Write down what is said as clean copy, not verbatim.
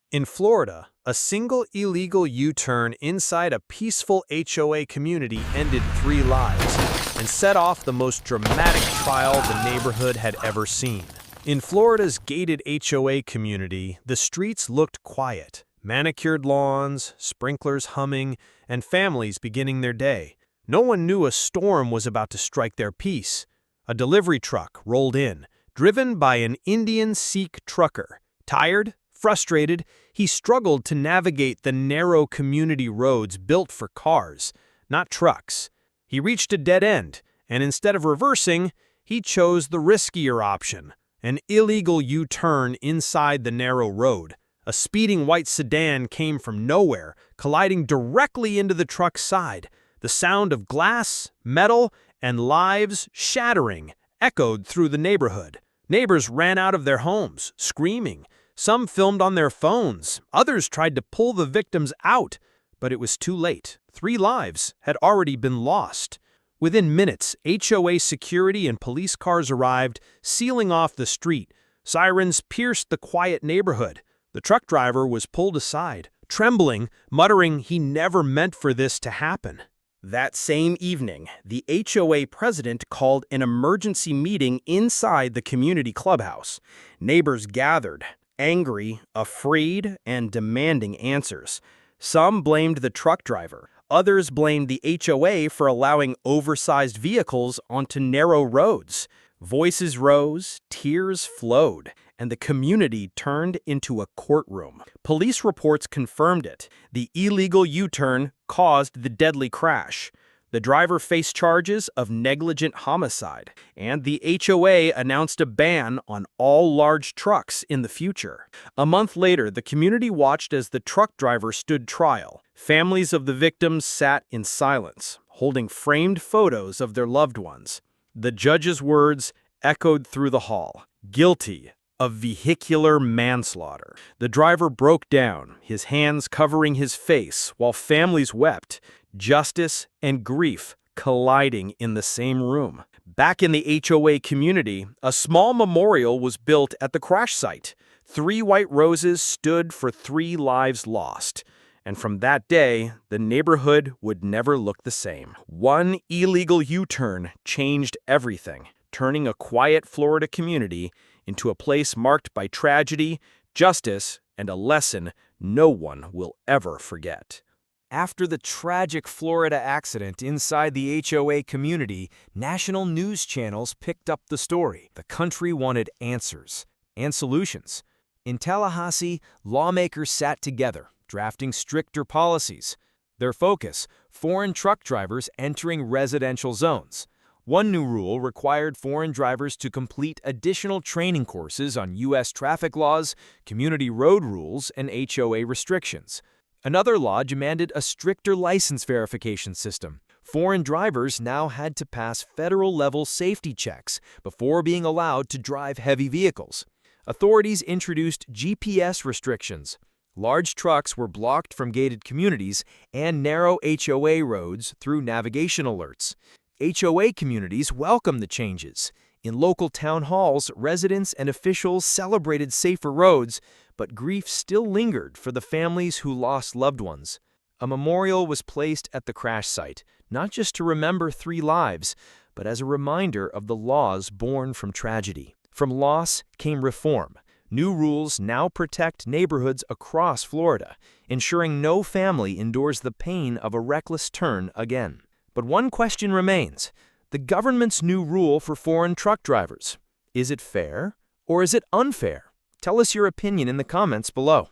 In Florida, a single illegal U-turn inside a peaceful HOA community ended 3 lives and set off the most dramatic trial the neighborhood had ever seen. In Florida's gated HOA community, the streets looked quiet. Manicured lawns, sprinklers humming, and families beginning their day. No one knew a storm was about to strike their peace. A delivery truck rolled in, driven by an Indian Sikh trucker. Tired? Frustrated, he struggled to navigate the narrow community roads built for cars, not trucks. He reached a dead end, and instead of reversing, he chose the riskier option, an illegal U-turn inside the narrow road. A speeding white sedan came from nowhere, colliding directly into the truck's side. The sound of glass, metal, and lives shattering echoed through the neighborhood. Neighbors ran out of their homes, screaming. Some filmed on their phones. Others tried to pull the victims out, but it was too late. 3 lives had already been lost. Within minutes, HOA security and police cars arrived, sealing off the street. Sirens pierced the quiet neighborhood. The truck driver was pulled aside, trembling, muttering he never meant for this to happen. That same evening, the HOA president called an emergency meeting inside the community clubhouse. Neighbors gathered, angry, afraid, and demanding answers. Some blamed the truck driver. Others blamed the HOA for allowing oversized vehicles onto narrow roads. Voices rose, tears flowed, and the community turned into a courtroom. Police reports confirmed it. The illegal U-turn caused the deadly crash. The driver faced charges of negligent homicide, and the HOA announced a ban on all large trucks in the future. A month later, the community watched as the truck driver stood trial. Families of the victims sat in silence, holding framed photos of their loved ones. The judge's words echoed through the hall. Guilty of vehicular manslaughter. The driver broke down, his hands covering his face, while families wept. Justice and grief colliding in the same room. Back in the HOA community, a small memorial was built at the crash site. 3 white roses stood for 3 lives lost. And from that day, the neighborhood would never look the same. One illegal U-turn changed everything, turning a quiet Florida community into a place marked by tragedy, justice, and a lesson no one will ever forget. After the tragic Florida accident inside the HOA community, national news channels picked up the story. The country wanted answers and solutions. In Tallahassee, lawmakers sat together, drafting stricter policies. Their focus: foreign truck drivers entering residential zones. One new rule required foreign drivers to complete additional training courses on U.S. traffic laws, community road rules, and HOA restrictions. Another law demanded a stricter license verification system. Foreign drivers now had to pass federal-level safety checks before being allowed to drive heavy vehicles. Authorities introduced GPS restrictions. Large trucks were blocked from gated communities and narrow HOA roads through navigation alerts. HOA communities welcomed the changes. In local town halls, residents and officials celebrated safer roads, but grief still lingered for the families who lost loved ones. A memorial was placed at the crash site, not just to remember 3 lives, but as a reminder of the laws born from tragedy. From loss came reform. New rules now protect neighborhoods across Florida, ensuring no family endures the pain of a reckless turn again. But one question remains: the government's new rule for foreign truck drivers. Is it fair or is it unfair? Tell us your opinion in the comments below.